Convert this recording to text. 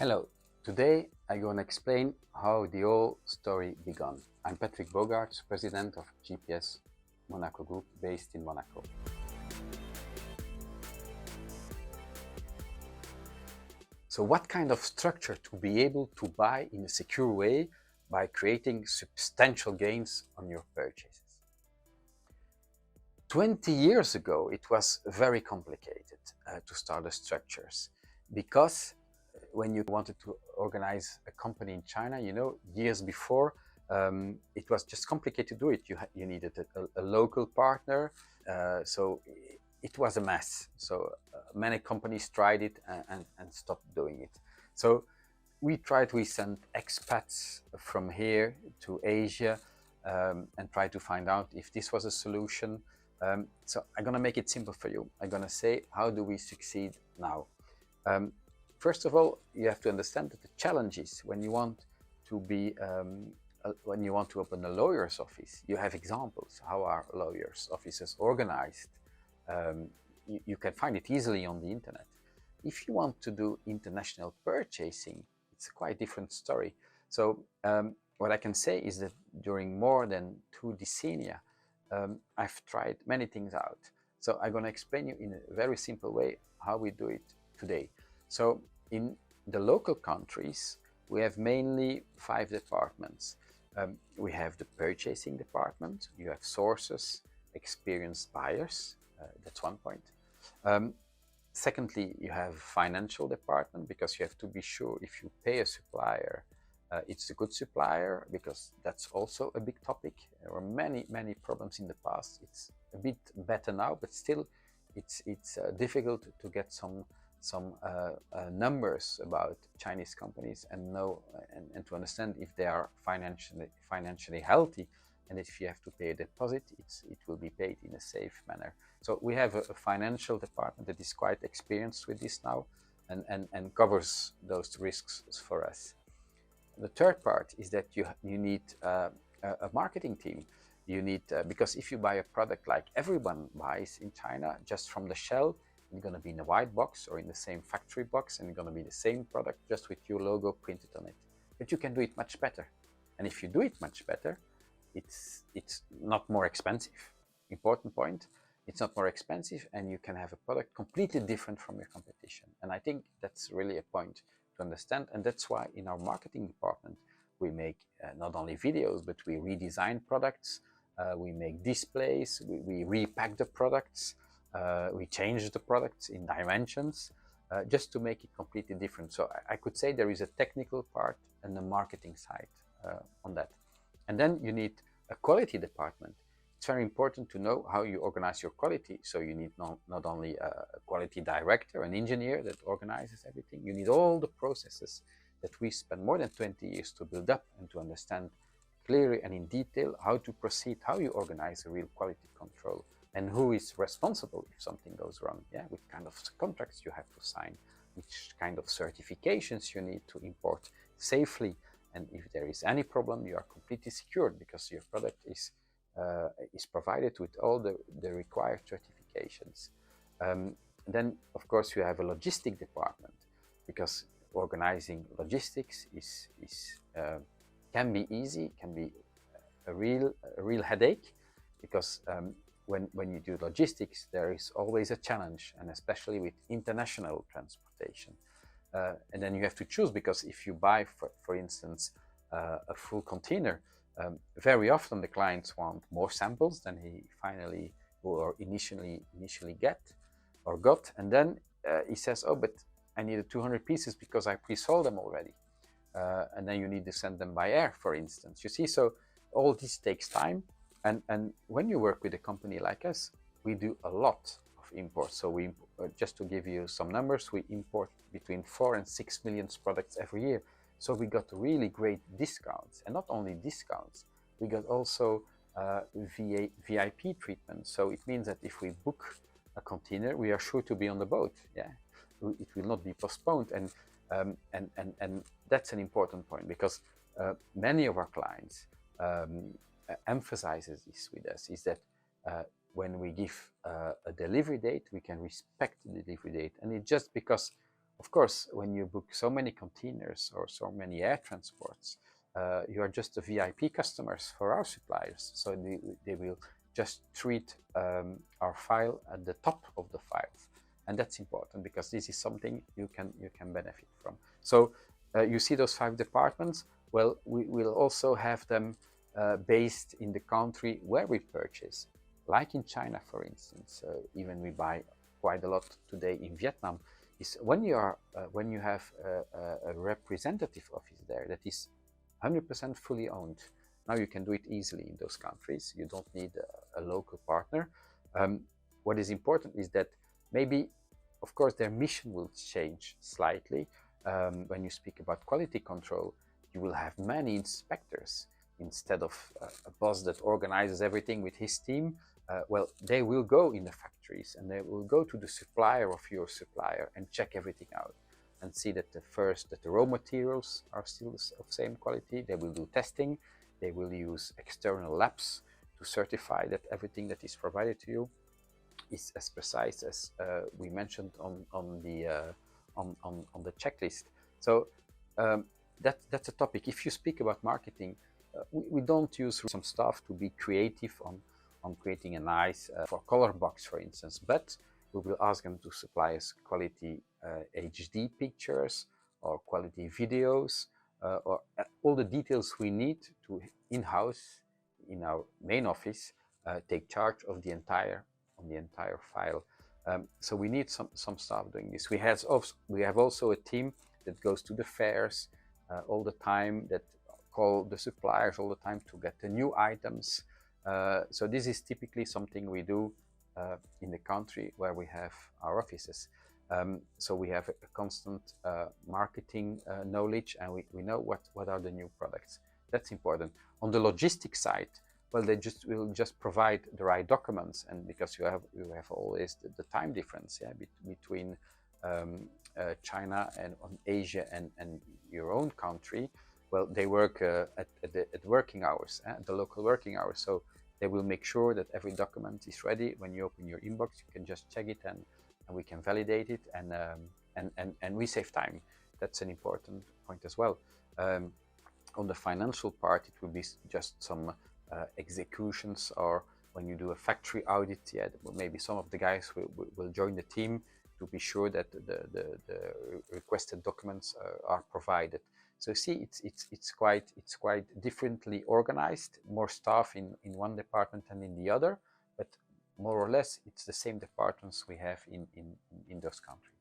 Hello, today I'm going to explain how the whole story began. I'm Patrick Bogaerts, president of GPS Monaco Group based in Monaco. So what kind of structure to be able to buy in a secure way by creating substantial gains on your purchases? 20 years ago, it was very complicated to start the structures because when you wanted to organize a company in China, years before, it was just complicated to do it. You needed a local partner, so it was a mess. So many companies tried it and stopped doing it. So we sent expats from here to Asia and try to find out if this was a solution. So I'm going to make it simple for you. I'm going to say, how do we succeed now? First of all, you have to understand that the challenges when you want to be when you want to open a lawyer's office, you have examples. How are lawyers' offices organized? You can find it easily on the internet. If you want to do international purchasing, it's a quite different story. So what I can say is that during more than 2 decennia, I've tried many things out. So I'm going to explain you in a very simple way how we do it today. So in the local countries, we have mainly 5 departments. We have the purchasing department, you have sources, experienced buyers, that's one point. Secondly, you have financial department, because you have to be sure if you pay a supplier, it's a good supplier, because that's also a big topic. There were many problems in the past. It's a bit better now, but still it's difficult to get some numbers about Chinese companies and know and to understand if they are financially healthy, and if you have to pay a deposit, it will be paid in a safe manner. So we have a financial department that is quite experienced with this now and covers those risks for us. The third part is that you need a marketing team. You need because if you buy a product like everyone buys in China, just from the shell, it's going to be in a white box or in the same factory box, and it's going to be the same product just with your logo printed on it. But you can do it much better. And if you do it much better, it's not more expensive. Important point. It's not more expensive, and you can have a product completely different from your competition. And I think that's really a point to understand. And that's why in our marketing department, we make not only videos, but we redesign products. We make displays. We repack the products. We change the products in dimensions just to make it completely different. So I could say there is a technical part and a marketing side on that. And then you need a quality department. It's very important to know how you organize your quality. So you need not only a quality director, an engineer that organizes everything. You need all the processes that we spend more than 20 years to build up and to understand clearly and in detail how to proceed, how you organize a real quality control, and who is responsible if something goes wrong. Yeah, what kind of contracts you have to sign, which kind of certifications you need to import safely, and if there is any problem, you are completely secured because your product is provided with all the required certifications. Then, of course, you have a logistic department, because organizing logistics can be easy, can be a real headache, because when you do logistics, there is always a challenge, and especially with international transportation. And then you have to choose, because if you buy, for instance, a full container, very often the clients want more samples than he finally or initially got, and then he says, oh, but I needed 200 pieces because I pre-sold them already. And then you need to send them by air, for instance. You see, so all this takes time. And when you work with a company like us, we do a lot of imports. So we, just to give you some numbers, we import between 4 and 6 million products every year. So we got really great discounts, and not only discounts, we got also VIP treatment. So it means that if we book a container, we are sure to be on the boat. Yeah, it will not be postponed, and that's an important point, because many of our clients emphasizes this with us, is that when we give a delivery date, we can respect the delivery date, and it's just because Of course, when you book so many containers or so many air transports, you are just the VIP customers for our suppliers. So they will just treat our file at the top of the files. And that's important because this is something you can benefit from. So you see those 5 departments. Well, we will also have them based in the country where we purchase, like in China, for instance. Even we buy quite a lot today in Vietnam. Is when you have a representative office there that is 100% fully owned. Now you can do it easily in those countries. You don't need a local partner. What is important is that maybe, of course, their mission will change slightly. When you speak about quality control, you will have many inspectors instead of a boss that organizes everything with his team. Well, they will go in the factories and they will go to the supplier of your supplier and check everything out and see that the raw materials are still of same quality. They will do testing. They will use external labs to certify that everything that is provided to you is as precise as we mentioned on the checklist. So that's a topic. If you speak about marketing, we don't use some stuff to be creative on creating a nice for color box, for instance, but we will ask them to supply us quality HD pictures or quality videos or all the details we need to in-house in our main office take charge of the entire file. So we need some staff doing this. We have also a team that goes to the fairs all the time, that call the suppliers all the time to get the new items. So this is typically something we do in the country where we have our offices. So we have a constant marketing knowledge, and we know what are the new products. That's important. On the logistics side, well, they will just provide the right documents, and because you have always the time difference, yeah, between China and Asia and your own country. Well, they work at working hours, at the local working hours. So they will make sure that every document is ready. When you open your inbox, you can just check it and we can validate it, and we save time. That's an important point as well. On the financial part, it will be just some executions, or when you do a factory audit, yeah, maybe some of the guys will join the team to be sure that the requested documents are provided. So see, it's quite differently organized, more staff in one department than in the other, but more or less it's the same departments we have in those countries.